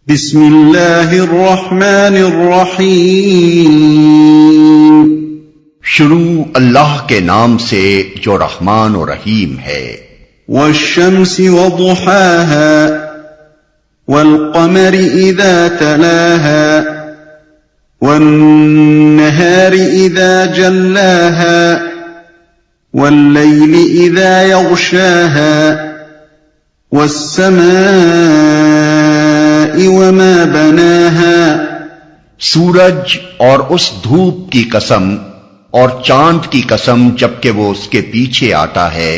بسم اللہ الرحمن الرحیم، شروع اللہ کے نام سے جو رحمان و رحیم ہے۔ والشمس وضحاها والقمر اذا تلاها والنهار اذا جلاها والليل اذا يغشاها والسماء وما بناها۔ سورج اور اس دھوپ کی قسم اور چاند کی قسم جبکہ وہ اس کے پیچھے آتا ہے،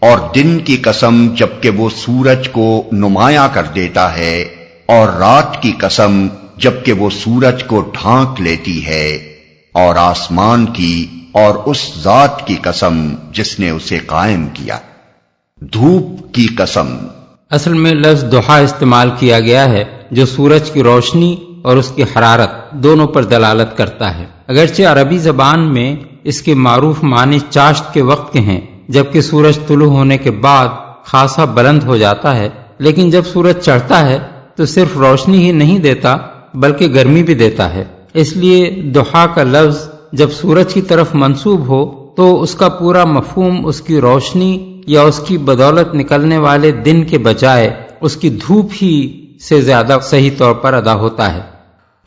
اور دن کی قسم جبکہ وہ سورج کو نمایاں کر دیتا ہے، اور رات کی قسم جبکہ وہ سورج کو ڈھانک لیتی ہے، اور آسمان کی اور اس ذات کی قسم جس نے اسے قائم کیا۔ دھوپ کی قسم اصل میں لفظ ضحیٰ استعمال کیا گیا ہے جو سورج کی روشنی اور اس کی حرارت دونوں پر دلالت کرتا ہے۔ اگرچہ عربی زبان میں اس کے معروف معنی چاشت کے وقت کے ہیں، جبکہ سورج طلوع ہونے کے بعد خاصا بلند ہو جاتا ہے، لیکن جب سورج چڑھتا ہے تو صرف روشنی ہی نہیں دیتا بلکہ گرمی بھی دیتا ہے۔ اس لیے ضحیٰ کا لفظ جب سورج کی طرف منسوب ہو تو اس کا پورا مفہوم اس کی روشنی یا اس کی بدولت نکلنے والے دن کے بجائے اس کی دھوپ ہی سے زیادہ صحیح طور پر ادا ہوتا ہے۔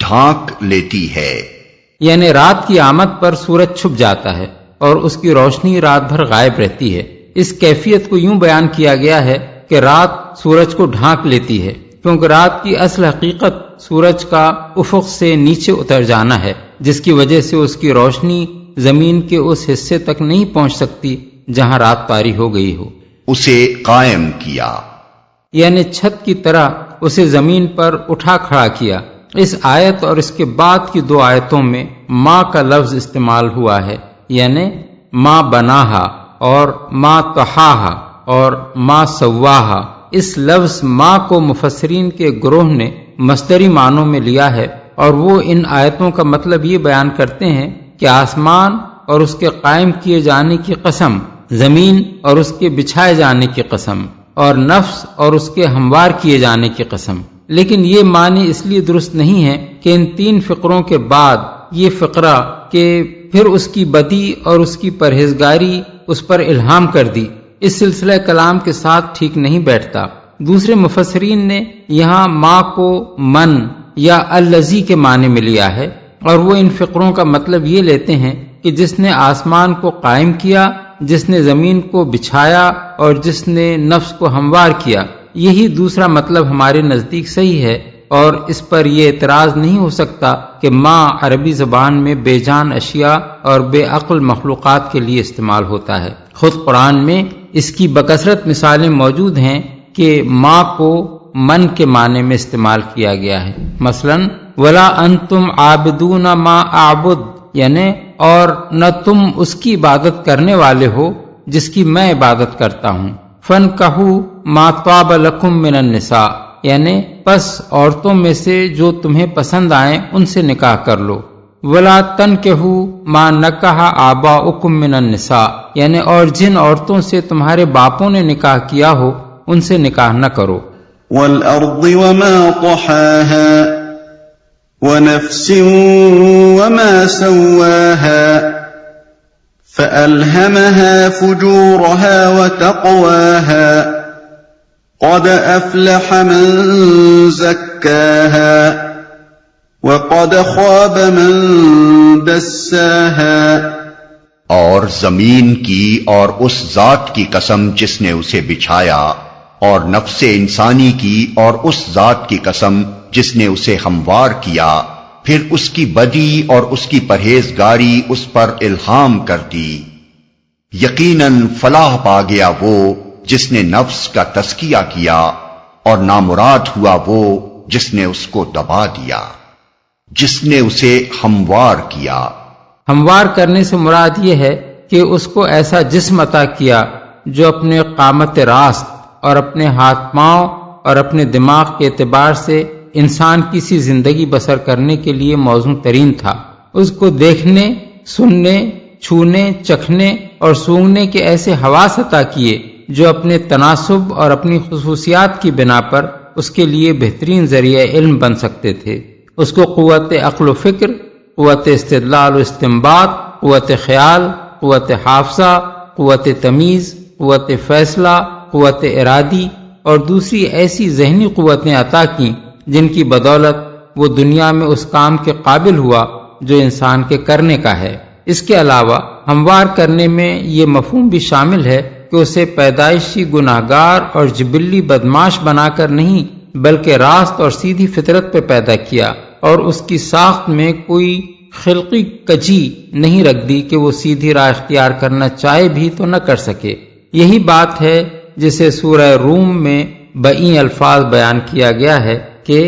ڈھانک لیتی ہے، یعنی رات کی آمد پر سورج چھپ جاتا ہے اور اس کی روشنی رات بھر غائب رہتی ہے۔ اس کیفیت کو یوں بیان کیا گیا ہے کہ رات سورج کو ڈھانک لیتی ہے، کیونکہ رات کی اصل حقیقت سورج کا افق سے نیچے اتر جانا ہے، جس کی وجہ سے اس کی روشنی زمین کے اس حصے تک نہیں پہنچ سکتی جہاں رات طاری ہو گئی ہو۔ اسے قائم کیا، یعنی چھت کی طرح اسے زمین پر اٹھا کھڑا کیا۔ اس آیت اور اس کے بعد کی دو آیتوں میں ماں کا لفظ استعمال ہوا ہے، یعنی ماں بناہا اور ماں طحاہا اور ماں سواہا۔ اس لفظ ماں کو مفسرین کے گروہ نے مصدری معنوں میں لیا ہے، اور وہ ان آیتوں کا مطلب یہ بیان کرتے ہیں کہ آسمان اور اس کے قائم کیے جانے کی قسم، زمین اور اس کے بچھائے جانے کی قسم، اور نفس اور اس کے ہموار کیے جانے کی قسم۔ لیکن یہ معنی اس لیے درست نہیں ہے کہ ان تین فقروں کے بعد یہ فقرہ کہ پھر اس کی بدی اور اس کی پرہیزگاری اس پر الہام کر دی، اس سلسلہ کلام کے ساتھ ٹھیک نہیں بیٹھتا۔ دوسرے مفسرین نے یہاں ماں کو من یا الذی کے معنی میں لیا ہے، اور وہ ان فقروں کا مطلب یہ لیتے ہیں کہ جس نے آسمان کو قائم کیا، جس نے زمین کو بچھایا اور جس نے نفس کو ہموار کیا۔ یہی دوسرا مطلب ہمارے نزدیک صحیح ہے، اور اس پر یہ اعتراض نہیں ہو سکتا کہ ماں عربی زبان میں بے جان اشیاء اور بے عقل مخلوقات کے لیے استعمال ہوتا ہے۔ خود قرآن میں اس کی بکثرت مثالیں موجود ہیں کہ ماں کو من کے معنی میں استعمال کیا گیا ہے۔ مثلا وَلَا أَنْتُمْ عَابِدُونَ مَا أَعْبُدُ، یعنی اور نہ تم اس کی عبادت کرنے والے ہو جس کی میں عبادت کرتا ہوں۔ فَانْكَحُوا مَا طَابَ لَكُم مِّنَ النِّسَاءِ، یعنی پس عورتوں میں سے جو تمہیں پسند آئیں ان سے نکاح کر لو۔ وَلَا تَنْكِحُوا مَا نَكَحَ آبَاؤُكُم مِّنَ النِّسَاءِ، یعنی اور جن عورتوں سے تمہارے باپوں نے نکاح کیا ہو ان سے نکاح نہ کرو۔ وَالْأَرْضِ وَمَا طَحَاهَا وَنَفْسٍ وَمَا سَوَّاهَا فَأَلْهَمَهَا فُجُورَهَا وَتَقْوَاهَا قَدْ أَفْلَحَ مَنْ زَكَّاهَا وَقَدْ خَابَ مَنْ دَسَّاهَا۔ اور زمین کی اور اس ذات کی قسم جس نے اسے بچھایا، اور نفس انسانی کی اور اس ذات کی قسم جس نے اسے ہموار کیا، پھر اس کی بدی اور اس کی پرہیزگاری اس پر الہام کر دی۔ یقیناً فلاح پا گیا وہ جس نے نفس کا تزکیہ کیا، اور نامراد ہوا وہ جس نے اس کو دبا دیا، جس نے اسے ہموار کیا۔ ہموار کرنے سے مراد یہ ہے کہ اس کو ایسا جسم عطا کیا جو اپنے قامت راست اور اپنے ہاتھ پاؤں اور اپنے دماغ کے اعتبار سے انسان کی سی زندگی بسر کرنے کے لیے موزوں ترین تھا۔ اس کو دیکھنے، سننے، چھونے، چکھنے اور سونگنے کے ایسے حواس عطا کیے جو اپنے تناسب اور اپنی خصوصیات کی بنا پر اس کے لیے بہترین ذریعہ علم بن سکتے تھے۔ اس کو قوت عقل و فکر، قوت استدلال و استنباط، قوت خیال، قوت حافظہ، قوت تمیز، قوت فیصلہ، قوت ارادی اور دوسری ایسی ذہنی قوتیں عطا کیں جن کی بدولت وہ دنیا میں اس کام کے قابل ہوا جو انسان کے کرنے کا ہے۔ اس کے علاوہ ہموار کرنے میں یہ مفہوم بھی شامل ہے کہ اسے پیدائشی گناہگار اور جبلی بدماش بنا کر نہیں بلکہ راست اور سیدھی فطرت پہ پیدا کیا، اور اس کی ساخت میں کوئی خلقی کجی نہیں رکھ دی کہ وہ سیدھی راہ اختیار کرنا چاہے بھی تو نہ کر سکے۔ یہی بات ہے جسے سورہ روم میں بئیں الفاظ بیان کیا گیا ہے کہ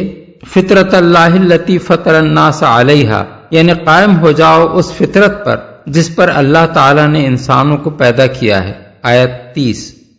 فطرت اللہ التی فطر الناس علیہا، یعنی قائم ہو جاؤ اس فطرت پر جس پر اللہ تعالیٰ نے انسانوں کو پیدا کیا ہے، آیت 30۔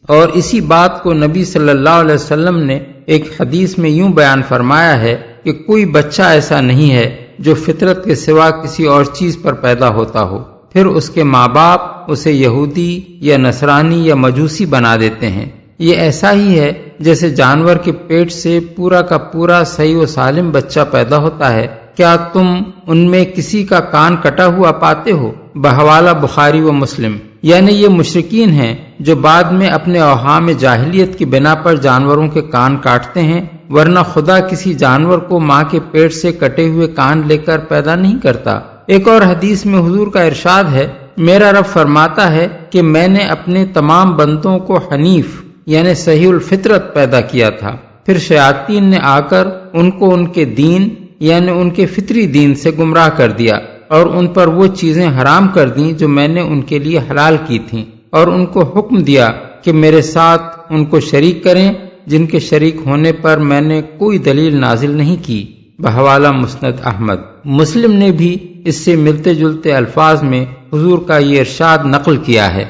اور اسی بات کو نبی صلی اللہ علیہ وسلم نے ایک حدیث میں یوں بیان فرمایا ہے کہ کوئی بچہ ایسا نہیں ہے جو فطرت کے سوا کسی اور چیز پر پیدا ہوتا ہو، پھر اس کے ماں باپ اسے یہودی یا نصرانی یا مجوسی بنا دیتے ہیں۔ یہ ایسا ہی ہے جیسے جانور کے پیٹ سے پورا کا پورا صحیح و سالم بچہ پیدا ہوتا ہے، کیا تم ان میں کسی کا کان کٹا ہوا پاتے ہو؟ بحوالہ بخاری و مسلم۔ یعنی یہ مشرکین ہیں جو بعد میں اپنے اوہام جاہلیت کی بنا پر جانوروں کے کان کاٹتے ہیں، ورنہ خدا کسی جانور کو ماں کے پیٹ سے کٹے ہوئے کان لے کر پیدا نہیں کرتا۔ ایک اور حدیث میں حضور کا ارشاد ہے، میرا رب فرماتا ہے کہ میں نے اپنے تمام بندوں کو حنیف یعنی صحیح الفطرت پیدا کیا تھا، پھر شیاطین نے آ کر ان کو ان کے دین یعنی ان کے فطری دین سے گمراہ کر دیا اور ان پر وہ چیزیں حرام کر دیں جو میں نے ان کے لیے حلال کی تھیں، اور ان کو حکم دیا کہ میرے ساتھ ان کو شریک کریں جن کے شریک ہونے پر میں نے کوئی دلیل نازل نہیں کی۔ بحوالہ مسند احمد۔ مسلم نے بھی اس سے ملتے جلتے الفاظ میں حضور کا یہ ارشاد نقل کیا ہے،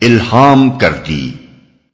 الہام کر دی۔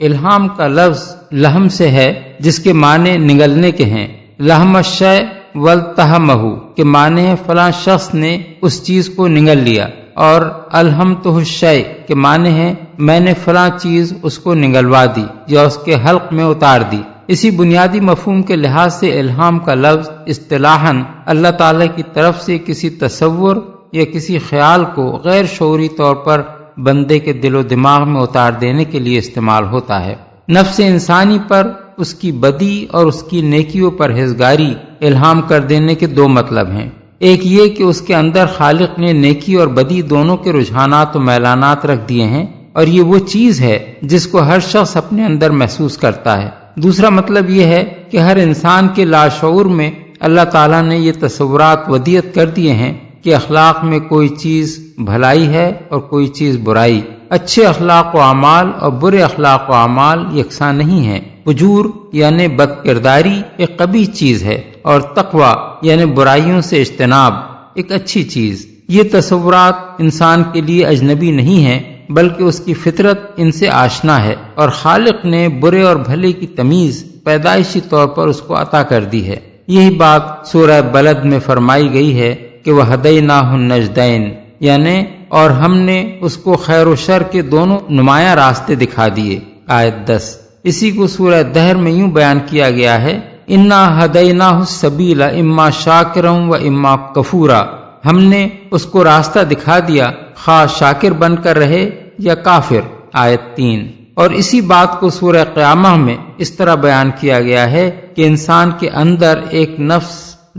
الہام کا لفظ لہم سے ہے جس کے معنی نگلنے کے ہیں۔ لہم الشیء والتہمہ کے معنی ہے فلاں شخص نے اس چیز کو نگل لیا، اور الہمتہ الشیء کے معنی ہے میں نے فلاں چیز اس کو نگلوا دی یا اس کے حلق میں اتار دی۔ اسی بنیادی مفہوم کے لحاظ سے الہام کا لفظ اصطلاحاً اللہ تعالی کی طرف سے کسی تصور یا کسی خیال کو غیر شعوری طور پر بندے کے دل و دماغ میں اتار دینے کے لیے استعمال ہوتا ہے۔ نفس انسانی پر اس کی بدی اور اس کی نیکیوں پر پرہیزگاری الہام کر دینے کے دو مطلب ہیں۔ ایک یہ کہ اس کے اندر خالق نے نیکی اور بدی دونوں کے رجحانات و میلانات رکھ دیے ہیں، اور یہ وہ چیز ہے جس کو ہر شخص اپنے اندر محسوس کرتا ہے۔ دوسرا مطلب یہ ہے کہ ہر انسان کے لاشعور میں اللہ تعالیٰ نے یہ تصورات ودیعت کر دیے ہیں کہ اخلاق میں کوئی چیز بھلائی ہے اور کوئی چیز برائی، اچھے اخلاق و اعمال اور برے اخلاق و اعمال یکساں نہیں ہیں، فجور یعنی بد کرداری ایک قبیح چیز ہے اور تقوی یعنی برائیوں سے اجتناب ایک اچھی چیز۔ یہ تصورات انسان کے لیے اجنبی نہیں ہیں بلکہ اس کی فطرت ان سے آشنا ہے، اور خالق نے برے اور بھلے کی تمیز پیدائشی طور پر اس کو عطا کر دی ہے۔ یہی بات سورہ بلد میں فرمائی گئی ہے کہ وَهَدَيْنَاهُ النَّجْدَيْنِ، یعنی اور ہم نے اس کو خیر و شر کے دونوں نمایاں راستے دکھا دیے، آیت 10۔ اسی کو سورہ دہر میں یوں بیان کیا گیا ہے، اِنَّا هَدَيْنَاهُ السَّبِيلَ إِمَّا شَاكِرًا وَإِمَّا كَفُورًا، ہم نے اس کو راستہ دکھا دیا خواہ شاکر بن کر رہے یا کافر، آیت 3۔ اور اسی بات کو سورہ قیامہ میں اس طرح بیان کیا گیا ہے کہ انسان کے اندر ایک نفس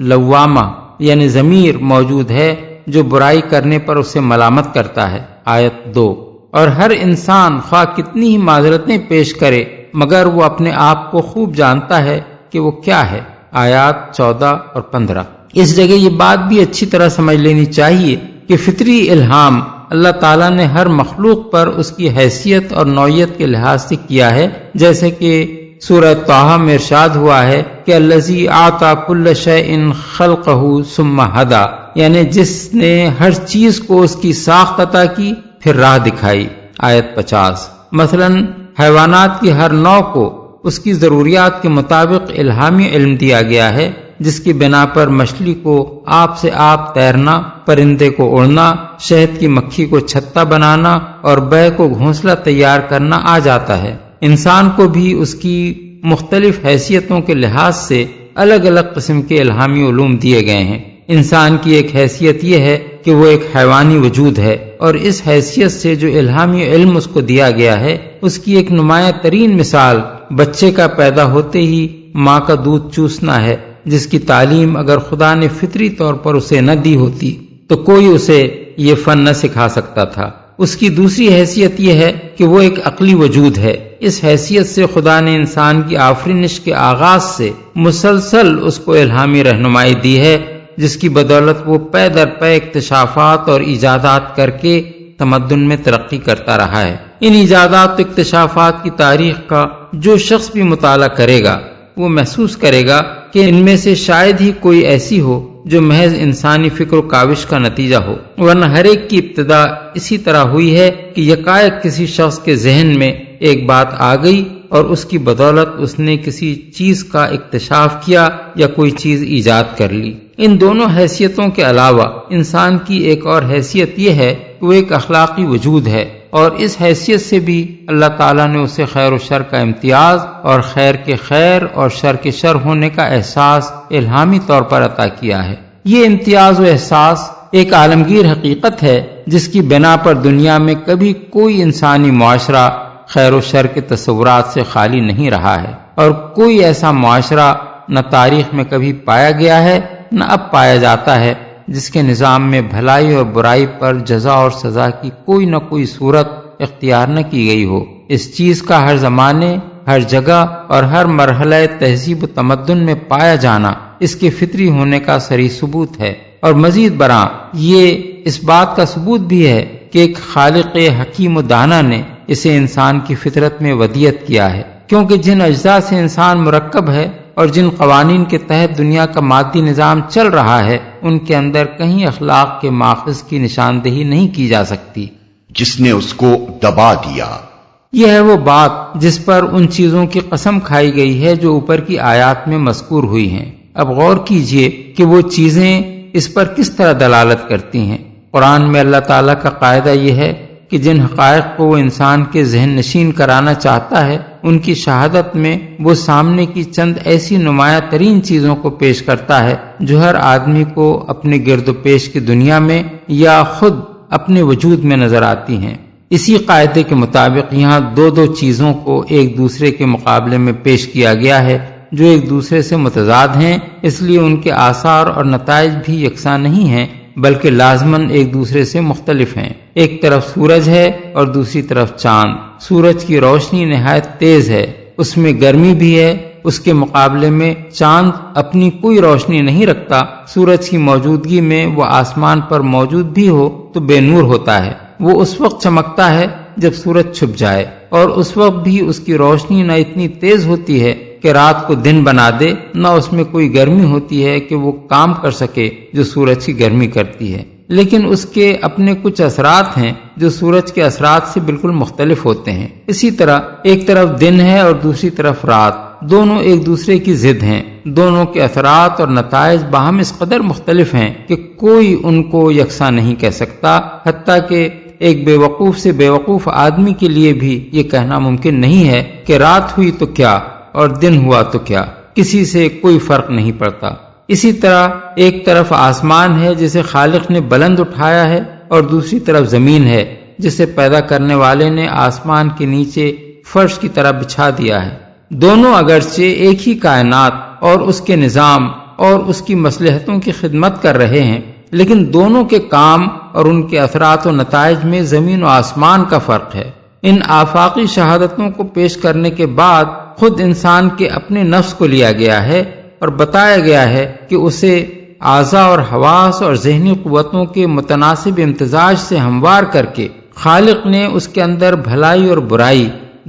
لوامہ یعنی ضمیر موجود ہے جو برائی کرنے پر اسے ملامت کرتا ہے، آیت 2۔ اور ہر انسان خواہ کتنی ہی معذرتیں پیش کرے مگر وہ اپنے آپ کو خوب جانتا ہے کہ وہ کیا ہے، آیات 14 اور 15۔ اس جگہ یہ بات بھی اچھی طرح سمجھ لینی چاہیے کہ فطری الہام اللہ تعالیٰ نے ہر مخلوق پر اس کی حیثیت اور نوعیت کے لحاظ سے کیا ہے، جیسے کہ سورہ طٰہٰ میں ارشاد ہوا ہے کہ الذی اعطی کل شیء خلقہ ثم ھدی، یعنی جس نے ہر چیز کو اس کی ساخت عطا کی پھر راہ دکھائی، آیت 50۔ مثلا حیوانات کی ہر نوع کو اس کی ضروریات کے مطابق الہامی علم دیا گیا ہے، جس کی بنا پر مچھلی کو آپ سے آپ تیرنا، پرندے کو اڑنا، شہد کی مکھی کو چھتا بنانا اور بے کو گھونسلہ تیار کرنا آ جاتا ہے۔ انسان کو بھی اس کی مختلف حیثیتوں کے لحاظ سے الگ الگ قسم کے الہامی علوم دیے گئے ہیں۔ انسان کی ایک حیثیت یہ ہے کہ وہ ایک حیوانی وجود ہے، اور اس حیثیت سے جو الہامی علم اس کو دیا گیا ہے اس کی ایک نمایاں ترین مثال بچے کا پیدا ہوتے ہی ماں کا دودھ چوسنا ہے، جس کی تعلیم اگر خدا نے فطری طور پر اسے نہ دی ہوتی تو کوئی اسے یہ فن نہ سکھا سکتا تھا۔ اس کی دوسری حیثیت یہ ہے کہ وہ ایک عقلی وجود ہے۔ اس حیثیت سے خدا نے انسان کی آفرینش کے آغاز سے مسلسل اس کو الہامی رہنمائی دی ہے، جس کی بدولت وہ پے در پے اکتشافات اور ایجادات کر کے تمدن میں ترقی کرتا رہا ہے۔ ان ایجادات و اکتشافات کی تاریخ کا جو شخص بھی مطالعہ کرے گا وہ محسوس کرے گا کہ ان میں سے شاید ہی کوئی ایسی ہو جو محض انسانی فکر و کاوش کا نتیجہ ہو، ورنہ ہر ایک کی ابتدا اسی طرح ہوئی ہے کہ یکایک کسی شخص کے ذہن میں ایک بات آ گئی اور اس کی بدولت اس نے کسی چیز کا اکتشاف کیا یا کوئی چیز ایجاد کر لی۔ ان دونوں حیثیتوں کے علاوہ انسان کی ایک اور حیثیت یہ ہے کہ وہ ایک اخلاقی وجود ہے، اور اس حیثیت سے بھی اللہ تعالیٰ نے اسے خیر و شر کا امتیاز اور خیر کے خیر اور شر کے شر ہونے کا احساس الہامی طور پر عطا کیا ہے۔ یہ امتیاز و احساس ایک عالمگیر حقیقت ہے جس کی بنا پر دنیا میں کبھی کوئی انسانی معاشرہ خیر و شر کے تصورات سے خالی نہیں رہا ہے، اور کوئی ایسا معاشرہ نہ تاریخ میں کبھی پایا گیا ہے نہ اب پایا جاتا ہے جس کے نظام میں بھلائی اور برائی پر جزا اور سزا کی کوئی نہ کوئی صورت اختیار نہ کی گئی ہو۔ اس چیز کا ہر زمانے، ہر جگہ اور ہر مرحلہ تہذیب و تمدن میں پایا جانا اس کے فطری ہونے کا صریح ثبوت ہے، اور مزید برآں یہ اس بات کا ثبوت بھی ہے کہ ایک خالق حکیم و دانا نے اسے انسان کی فطرت میں ودیت کیا ہے، کیونکہ جن اجزاء سے انسان مرکب ہے اور جن قوانین کے تحت دنیا کا مادی نظام چل رہا ہے ان کے اندر کہیں اخلاق کے ماخذ کی نشاندہی نہیں کی جا سکتی۔ جس نے اس کو دبا دیا، یہ ہے وہ بات جس پر ان چیزوں کی قسم کھائی گئی ہے جو اوپر کی آیات میں مذکور ہوئی ہیں۔ اب غور کیجئے کہ وہ چیزیں اس پر کس طرح دلالت کرتی ہیں۔ قرآن میں اللہ تعالیٰ کا قاعدہ یہ ہے کہ جن حقائق کو وہ انسان کے ذہن نشین کرانا چاہتا ہے ان کی شہادت میں وہ سامنے کی چند ایسی نمایاں ترین چیزوں کو پیش کرتا ہے جو ہر آدمی کو اپنے گرد و پیش کی دنیا میں یا خود اپنے وجود میں نظر آتی ہیں۔ اسی قاعدے کے مطابق یہاں دو چیزوں کو ایک دوسرے کے مقابلے میں پیش کیا گیا ہے جو ایک دوسرے سے متضاد ہیں، اس لیے ان کے آثار اور نتائج بھی یکساں نہیں ہیں بلکہ لازماً ایک دوسرے سے مختلف ہیں۔ ایک طرف سورج ہے اور دوسری طرف چاند۔ سورج کی روشنی نہایت تیز ہے، اس میں گرمی بھی ہے، اس کے مقابلے میں چاند اپنی کوئی روشنی نہیں رکھتا۔ سورج کی موجودگی میں وہ آسمان پر موجود بھی ہو تو بے نور ہوتا ہے، وہ اس وقت چمکتا ہے جب سورج چھپ جائے، اور اس وقت بھی اس کی روشنی نہ اتنی تیز ہوتی ہے کہ رات کو دن بنا دے، نہ اس میں کوئی گرمی ہوتی ہے کہ وہ کام کر سکے جو سورج کی گرمی کرتی ہے۔ لیکن اس کے اپنے کچھ اثرات ہیں جو سورج کے اثرات سے بالکل مختلف ہوتے ہیں۔ اسی طرح ایک طرف دن ہے اور دوسری طرف رات، دونوں ایک دوسرے کی ضد ہیں۔ دونوں کے اثرات اور نتائج باہم اس قدر مختلف ہیں کہ کوئی ان کو یکساں نہیں کہہ سکتا، حتیٰ کہ ایک بے وقوف سے بے وقوف آدمی کے لیے بھی یہ کہنا ممکن نہیں ہے کہ رات ہوئی تو کیا اور دن ہوا تو کیا، کسی سے کوئی فرق نہیں پڑتا۔ اسی طرح ایک طرف آسمان ہے جسے خالق نے بلند اٹھایا ہے، اور دوسری طرف زمین ہے جسے پیدا کرنے والے نے آسمان کے نیچے فرش کی طرح بچھا دیا ہے۔ دونوں اگرچہ ایک ہی کائنات اور اس کے نظام اور اس کی مصلحتوں کی خدمت کر رہے ہیں، لیکن دونوں کے کام اور ان کے اثرات و نتائج میں زمین و آسمان کا فرق ہے۔ ان آفاقی شہادتوں کو پیش کرنے کے بعد خود انسان کے اپنے نفس کو لیا گیا ہے اور بتایا گیا ہے کہ اسے اعضاء اور حواس اور ذہنی قوتوں کے متناسب امتزاج سے ہموار کر کے خالق نے اس کے اندر بھلائی اور برائی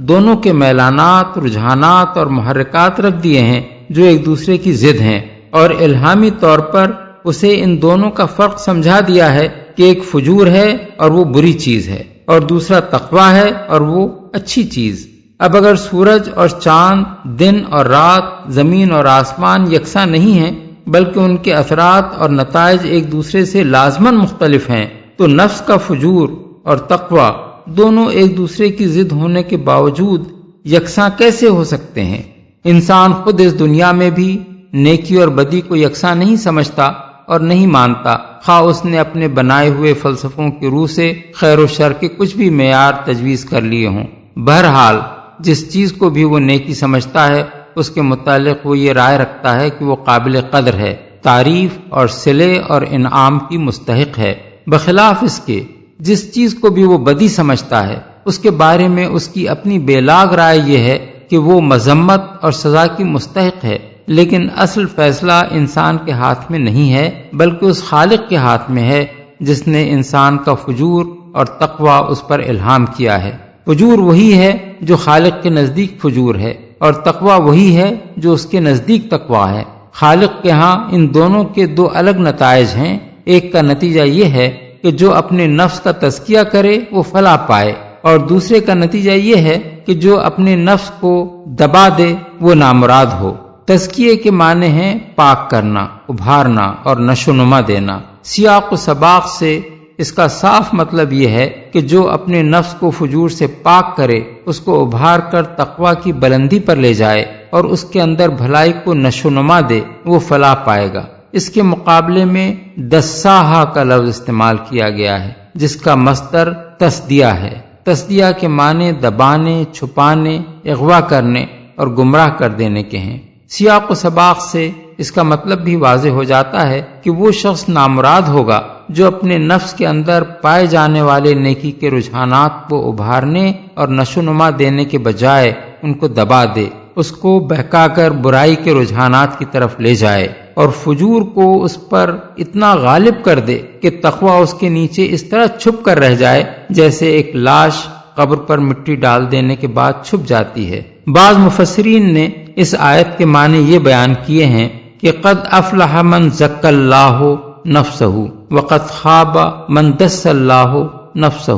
دونوں کے میلانات، رجحانات اور محرکات رکھ دیے ہیں جو ایک دوسرے کی ضد ہیں، اور الہامی طور پر اسے ان دونوں کا فرق سمجھا دیا ہے کہ ایک فجور ہے اور وہ بری چیز ہے، اور دوسرا تقوی ہے اور وہ اچھی چیز۔ اب اگر سورج اور چاند، دن اور رات، زمین اور آسمان یکساں نہیں ہیں بلکہ ان کے اثرات اور نتائج ایک دوسرے سے لازماً مختلف ہیں، تو نفس کا فجور اور تقوی دونوں ایک دوسرے کی ضد ہونے کے باوجود یکساں کیسے ہو سکتے ہیں؟ انسان خود اس دنیا میں بھی نیکی اور بدی کو یکساں نہیں سمجھتا اور نہیں مانتا، خواہ اس نے اپنے بنائے ہوئے فلسفوں کی روح سے خیر و شر کے کچھ بھی معیار تجویز کر لیے ہوں۔ بہرحال جس چیز کو بھی وہ نیکی سمجھتا ہے اس کے متعلق وہ یہ رائے رکھتا ہے کہ وہ قابل قدر ہے، تعریف اور صلے اور انعام کی مستحق ہے، بخلاف اس کے جس چیز کو بھی وہ بدی سمجھتا ہے اس کے بارے میں اس کی اپنی بے لاگ رائے یہ ہے کہ وہ مذمت اور سزا کی مستحق ہے، لیکن اصل فیصلہ انسان کے ہاتھ میں نہیں ہے بلکہ اس خالق کے ہاتھ میں ہے جس نے انسان کا فجور اور تقوی اس پر الہام کیا ہے۔ فجور وہی ہے جو خالق کے نزدیک فجور ہے اور تقوی وہی ہے جو اس کے نزدیک تقوی ہے۔ خالق کے ہاں ان دونوں کے دو الگ نتائج ہیں، ایک کا نتیجہ یہ ہے کہ جو اپنے نفس کا تزکیہ کرے وہ فلاح پائے، اور دوسرے کا نتیجہ یہ ہے کہ جو اپنے نفس کو دبا دے وہ نامراد ہو۔ تزکیے کے معنی ہیں پاک کرنا، ابھارنا اور نشو و نما دینا۔ سیاق و سباق سے اس کا صاف مطلب یہ ہے کہ جو اپنے نفس کو فجور سے پاک کرے، اس کو ابھار کر تقوی کی بلندی پر لے جائے اور اس کے اندر بھلائی کو نشو و نما دے، وہ فلاح پائے گا۔ اس کے مقابلے میں دساہا کا لفظ استعمال کیا گیا ہے جس کا مصدر تصدیہ ہے۔ تصدیہ کے معنی دبانے، چھپانے، اغوا کرنے اور گمراہ کر دینے کے ہیں۔ سیاق و سباق سے اس کا مطلب بھی واضح ہو جاتا ہے کہ وہ شخص نامراد ہوگا جو اپنے نفس کے اندر پائے جانے والے نیکی کے رجحانات کو ابھارنے اور نشو و نما دینے کے بجائے ان کو دبا دے، اس کو بہکا کر برائی کے رجحانات کی طرف لے جائے اور فجور کو اس پر اتنا غالب کر دے کہ تقوی اس کے نیچے اس طرح چھپ کر رہ جائے جیسے ایک لاش قبر پر مٹی ڈال دینے کے بعد چھپ جاتی ہے۔ بعض مفسرین نے اس آیت کے معنی یہ بیان کیے ہیں کہ قد افلح من زکی اللہ نفسہ وقد خاب من دس اللہ نفسہ،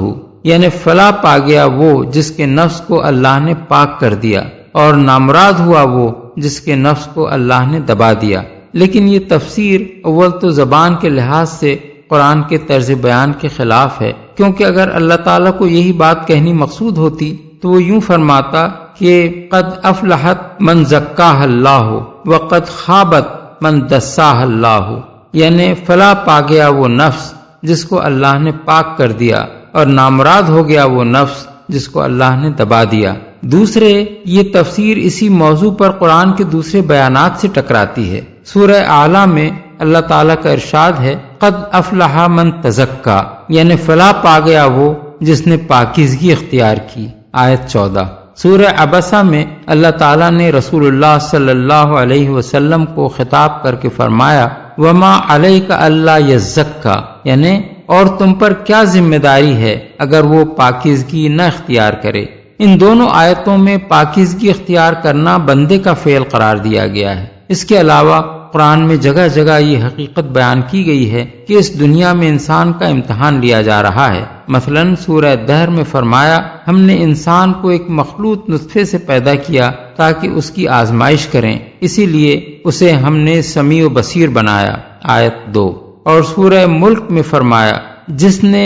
یعنی فلاح پا گیا وہ جس کے نفس کو اللہ نے پاک کر دیا اور نامراد ہوا وہ جس کے نفس کو اللہ نے دبا دیا۔ لیکن یہ تفسیر اول تو زبان کے لحاظ سے قرآن کے طرز بیان کے خلاف ہے، کیونکہ اگر اللہ تعالیٰ کو یہی بات کہنی مقصود ہوتی تو وہ یوں فرماتا کہ قد افلحت من زکاہ اللہ وقد خابت من دساہ اللہ، یعنی فلاح پا گیا وہ نفس جس کو اللہ نے پاک کر دیا اور نامراد ہو گیا وہ نفس جس کو اللہ نے دبا دیا۔ دوسرے یہ تفسیر اسی موضوع پر قرآن کے دوسرے بیانات سے ٹکراتی ہے۔ سورہ اعلیٰ میں اللہ تعالیٰ کا ارشاد ہے قد افلح من تزکا، یعنی فلاح پا گیا وہ جس نے پاکیزگی اختیار کی، آیت 14۔ سورہ عبسہ میں اللہ تعالیٰ نے رسول اللہ صلی اللہ علیہ وسلم کو خطاب کر کے فرمایا وما علیک الا یزکا، یعنی اور تم پر کیا ذمہ داری ہے اگر وہ پاکیزگی نہ اختیار کرے۔ ان دونوں آیتوں میں پاکیزگی اختیار کرنا بندے کا فعل قرار دیا گیا ہے۔ اس کے علاوہ قرآن میں جگہ جگہ یہ حقیقت بیان کی گئی ہے کہ اس دنیا میں انسان کا امتحان لیا جا رہا ہے۔ مثلا سورہ دہر میں فرمایا ہم نے انسان کو ایک مخلوط نطفے سے پیدا کیا تاکہ اس کی آزمائش کریں، اسی لیے اسے ہم نے سمیع و بصیر بنایا، آیت 2۔ اور سورہ ملک میں فرمایا جس نے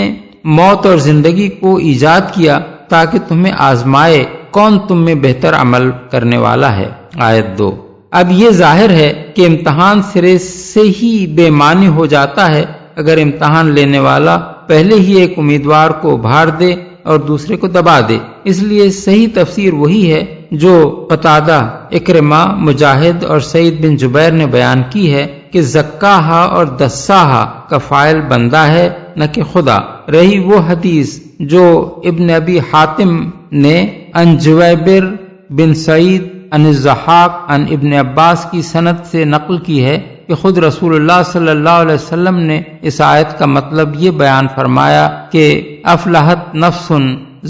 موت اور زندگی کو ایجاد کیا تاکہ تمہیں آزمائے کون تم میں بہتر عمل کرنے والا ہے، آیت 2۔ اب یہ ظاہر ہے کہ امتحان سرے سے ہی بے معنی ہو جاتا ہے اگر امتحان لینے والا پہلے ہی ایک امیدوار کو ابھار دے اور دوسرے کو دبا دے۔ اس لیے صحیح تفسیر وہی ہے جو قتادہ، اکرمہ، مجاہد اور سعید بن جبیر نے بیان کی ہے کہ زکاہا اور دساہا کا فاعل بندہ ہے نہ کہ خدا۔ رہی وہ حدیث جو ابن ابی حاتم نے ان جویبر بن سعید ان الضحاک ان ابن عباس کی سند سے نقل کی ہے کہ خود رسول اللہ صلی اللہ علیہ وسلم نے اس آیت کا مطلب یہ بیان فرمایا کہ افلحت نفس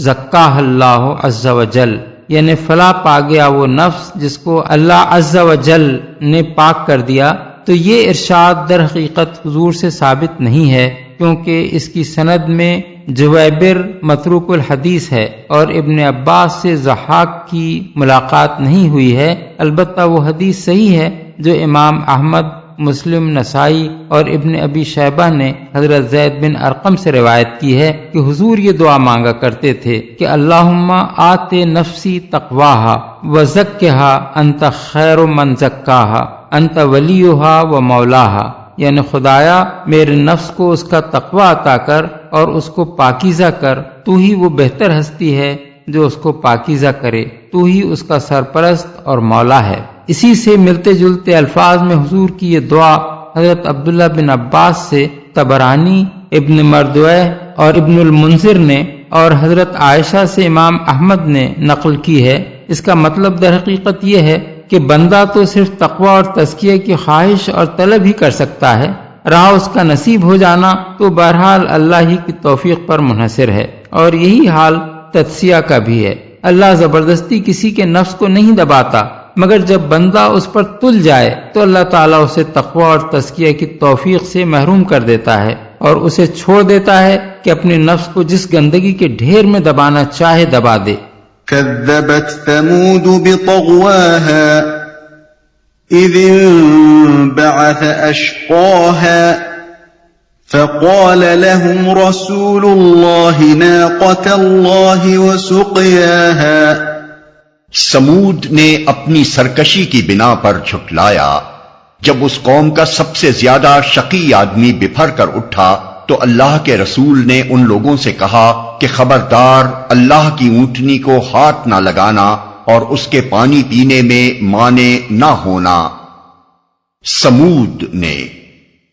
زکاہ اللہ عز وجل، یعنی فلاح پا گیا وہ نفس جس کو اللہ عز وجل نے پاک کر دیا۔ تو یہ ارشاد در حقیقت حضور سے ثابت نہیں ہے کیونکہ اس کی سند میں جویبر متروک الحدیث ہے اور ابن عباس سے ضحاک کی ملاقات نہیں ہوئی ہے۔ البتہ وہ حدیث صحیح ہے جو امام احمد مسلم، نسائی اور ابن ابی شیبہ نے حضرت زید بن ارقم سے روایت کی ہے کہ حضور یہ دعا مانگا کرتے تھے کہ اللہم آت نفسی تقواہا وزکھا انت خیر من زکاہا انت ولیہا و مولاہا، یعنی خدایا میرے نفس کو اس کا تقوی عطا کر اور اس کو پاکیزہ کر، تو ہی وہ بہتر ہستی ہے جو اس کو پاکیزہ کرے، تو ہی اس کا سرپرست اور مولا ہے۔ اسی سے ملتے جلتے الفاظ میں حضور کی یہ دعا حضرت عبداللہ بن عباس سے طبرانی، ابن مردویہ اور ابن المنذر نے اور حضرت عائشہ سے امام احمد نے نقل کی ہے۔ اس کا مطلب در حقیقت یہ ہے کہ بندہ تو صرف تقوی اور تزکیہ کی خواہش اور طلب ہی کر سکتا ہے، رہا اس کا نصیب ہو جانا تو بہرحال اللہ ہی کی توفیق پر منحصر ہے، اور یہی حال تزکیہ کا بھی ہے۔ اللہ زبردستی کسی کے نفس کو نہیں دباتا، مگر جب بندہ اس پر تل جائے تو اللہ تعالیٰ اسے تقوی اور تزکیہ کی توفیق سے محروم کر دیتا ہے اور اسے چھوڑ دیتا ہے کہ اپنے نفس کو جس گندگی کے ڈھیر میں دبانا چاہے دبا دے۔ كذبت ثمود بطغواها إذ انبعث أشقاها فقال لهم رسول الله ناقة الله وسقياها۔ سمود نے اپنی سرکشی کی بنا پر جھٹلایا۔ جب اس قوم کا سب سے زیادہ شقی آدمی بپھر کر اٹھا تو اللہ کے رسول نے ان لوگوں سے کہا کہ خبردار اللہ کی اونٹنی کو ہاتھ نہ لگانا اور اس کے پانی پینے میں مانے نہ ہونا۔ سمود نے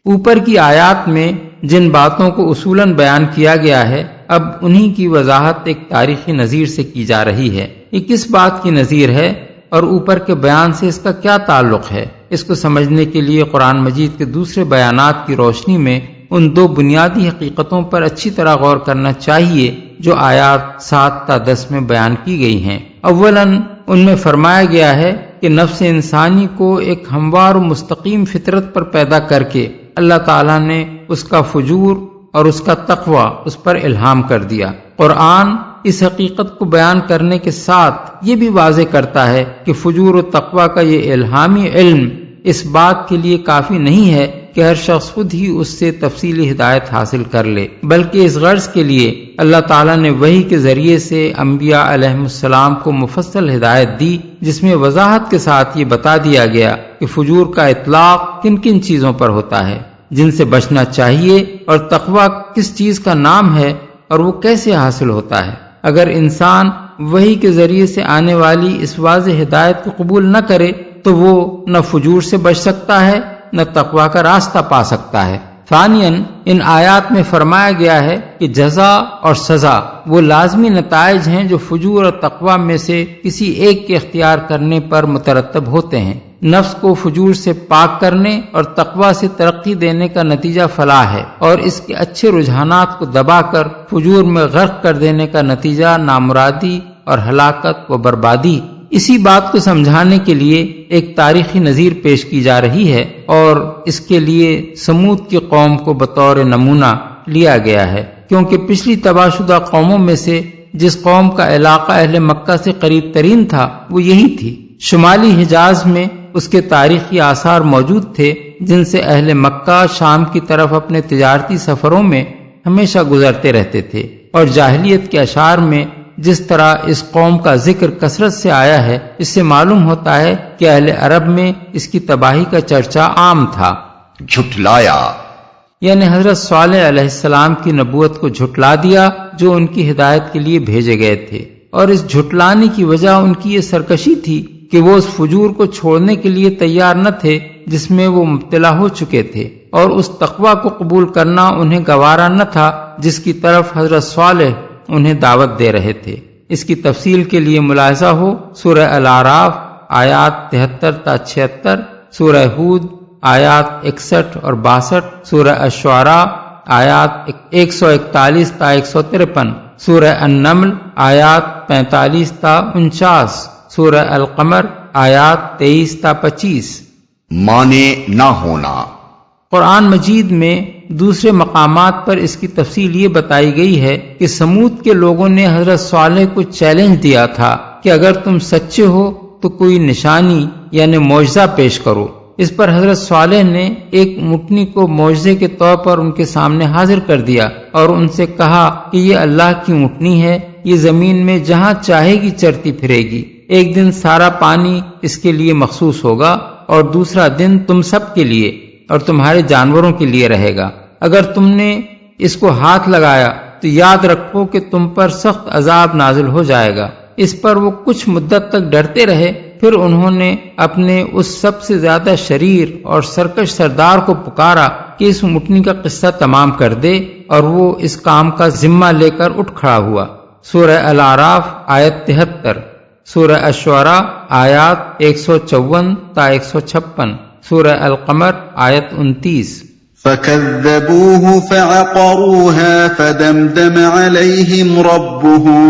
اوپر کی آیات میں جن باتوں کو اصولاً بیان کیا گیا ہے، اب انہی کی وضاحت ایک تاریخی نظیر سے کی جا رہی ہے۔ یہ کس بات کی نظیر ہے اور اوپر کے بیان سے اس کا کیا تعلق ہے؟ اس کو سمجھنے کے لیے قرآن مجید کے دوسرے بیانات کی روشنی میں ان دو بنیادی حقیقتوں پر اچھی طرح غور کرنا چاہیے جو آیات 7 تا 10 میں بیان کی گئی ہیں۔ اولاً ان میں فرمایا گیا ہے کہ نفس انسانی کو ایک ہموار و مستقیم فطرت پر پیدا کر کے اللہ تعالیٰ نے اس کا فجور اور اس کا تقوی اس پر الہام کر دیا۔ قرآن اس حقیقت کو بیان کرنے کے ساتھ یہ بھی واضح کرتا ہے کہ فجور و تقوی کا یہ الہامی علم اس بات کے لیے کافی نہیں ہے کہ ہر شخص خود ہی اس سے تفصیلی ہدایت حاصل کر لے، بلکہ اس غرض کے لیے اللہ تعالیٰ نے وحی کے ذریعے سے انبیاء علیہ السلام کو مفصل ہدایت دی، جس میں وضاحت کے ساتھ یہ بتا دیا گیا کہ فجور کا اطلاق کن کن چیزوں پر ہوتا ہے جن سے بچنا چاہیے، اور تقوی کس چیز کا نام ہے اور وہ کیسے حاصل ہوتا ہے۔ اگر انسان وحی کے ذریعے سے آنے والی اس واضح ہدایت کو قبول نہ کرے تو وہ نہ فجور سے بچ سکتا ہے نہ تقوی کا راستہ پا سکتا ہے۔ ثانیاً ان آیات میں فرمایا گیا ہے کہ جزا اور سزا وہ لازمی نتائج ہیں جو فجور اور تقوی میں سے کسی ایک کے اختیار کرنے پر مترتب ہوتے ہیں۔ نفس کو فجور سے پاک کرنے اور تقوی سے ترقی دینے کا نتیجہ فلاح ہے، اور اس کے اچھے رجحانات کو دبا کر فجور میں غرق کر دینے کا نتیجہ نامرادی اور ہلاکت و بربادی۔ اسی بات کو سمجھانے کے لیے ایک تاریخی نظیر پیش کی جا رہی ہے، اور اس کے لیے سمود کی قوم کو بطور نمونہ لیا گیا ہے، کیونکہ پچھلی تباہ شدہ قوموں میں سے جس قوم کا علاقہ اہل مکہ سے قریب ترین تھا وہ یہی تھی۔ شمالی حجاز میں اس کے تاریخی آثار موجود تھے جن سے اہل مکہ شام کی طرف اپنے تجارتی سفروں میں ہمیشہ گزرتے رہتے تھے، اور جاہلیت کے اشعار میں جس طرح اس قوم کا ذکر کثرت سے آیا ہے، اس سے معلوم ہوتا ہے کہ اہل عرب میں اس کی تباہی کا چرچا عام تھا۔ جھٹلایا یعنی حضرت صالح علیہ السلام کی نبوت کو جھٹلا دیا جو ان کی ہدایت کے لیے بھیجے گئے تھے، اور اس جھٹلانے کی وجہ ان کی یہ سرکشی تھی کہ وہ اس فجور کو چھوڑنے کے لیے تیار نہ تھے جس میں وہ مبتلا ہو چکے تھے، اور اس تقوی کو قبول کرنا انہیں گوارا نہ تھا جس کی طرف حضرت صالح انہیں دعوت دے رہے تھے۔ اس کی تفصیل کے لیے ملاحظہ ہو سورہ الاعراف آیات 73 تا 76، سورہ ہود آیات 61 اور 62، سورہ الشعراء آیات 141 تا 153، سورہ النمل آیات 45 تا 49، سورہ القمر آیات 23 تا 25۔ مانے نہ ہونا۔ قرآن مجید میں دوسرے مقامات پر اس کی تفصیل یہ بتائی گئی ہے کہ سمود کے لوگوں نے حضرت صالح کو چیلنج دیا تھا کہ اگر تم سچے ہو تو کوئی نشانی یعنی معجزہ پیش کرو، اس پر حضرت صالح نے ایک اونٹنی کو معجزے کے طور پر ان کے سامنے حاضر کر دیا اور ان سے کہا کہ یہ اللہ کی اونٹنی ہے، یہ زمین میں جہاں چاہے گی چرتی پھرے گی، ایک دن سارا پانی اس کے لیے مخصوص ہوگا اور دوسرا دن تم سب کے لیے اور تمہارے جانوروں کے لیے رہے گا۔ اگر تم نے اس کو ہاتھ لگایا تو یاد رکھو کہ تم پر سخت عذاب نازل ہو جائے گا۔ اس پر وہ کچھ مدت تک ڈرتے رہے، پھر انہوں نے اپنے اس سب سے زیادہ شریر اور سرکش سردار کو پکارا کہ اس اونٹنی کا قصہ تمام کر دے، اور وہ اس کام کا ذمہ لے کر اٹھ کھڑا ہوا۔ سورہ الاعراف آیت 73، سورہ الشعراء آیات 154 تا 156، سورہ القمر آیت 29۔ فَكَذَّبُوهُ فَعَقَرُوهَا فَدَمْدَمَ عَلَيْهِمْ رَبُّهُم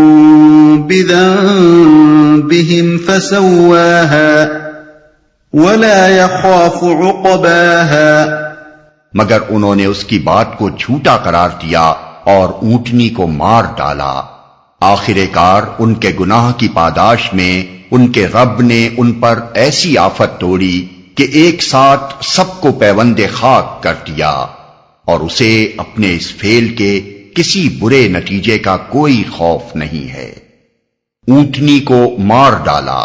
بِذَنبِهِمْ فَسَوَّاهَا وَلَا يَخَافُ عُقْبَاهَا، مگر انہوں نے اس کی بات کو جھوٹا قرار دیا اور اونٹنی کو مار ڈالا۔ آخر کار ان کے گناہ کی پاداش میں ان کے رب نے ان پر ایسی آفت توڑی کہ ایک ساتھ سب کو پیوند خاک کر دیا، اور اسے اپنے اس فعل کے کسی برے نتیجے کا کوئی خوف نہیں ہے۔ اونٹنی کو مار ڈالا۔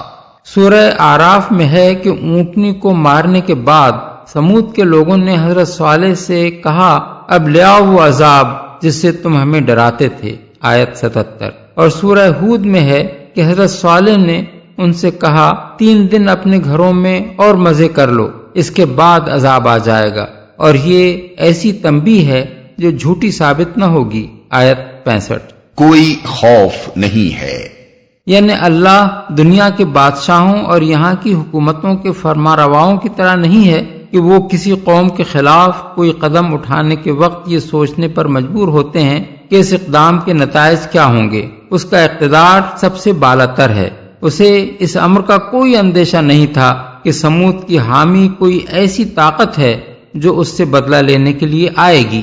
سورہ آراف میں ہے کہ اونٹنی کو مارنے کے بعد سمود کے لوگوں نے حضرت صالح سے کہا اب لے آؤ وہ عذاب جس سے تم ہمیں ڈراتے تھے، آیت 77۔ اور سورہ ہود میں ہے کہ حضرت صالح نے ان سے کہا 3 دن اپنے گھروں میں اور مزے کر لو، اس کے بعد عذاب آ جائے گا، اور یہ ایسی تنبیہ ہے جو جھوٹی ثابت نہ ہوگی، آیت 65۔ کوئی خوف نہیں ہے، یعنی اللہ دنیا کے بادشاہوں اور یہاں کی حکومتوں کے فرما رواؤں کی طرح نہیں ہے کہ وہ کسی قوم کے خلاف کوئی قدم اٹھانے کے وقت یہ سوچنے پر مجبور ہوتے ہیں کہ اس اقدام کے نتائج کیا ہوں گے۔ اس کا اقتدار سب سے بالاتر ہے، اسے اس امر کا کوئی اندیشہ نہیں تھا کہ سمود کی حامی کوئی ایسی طاقت ہے جو اس سے بدلہ لینے کے لیے آئے گی۔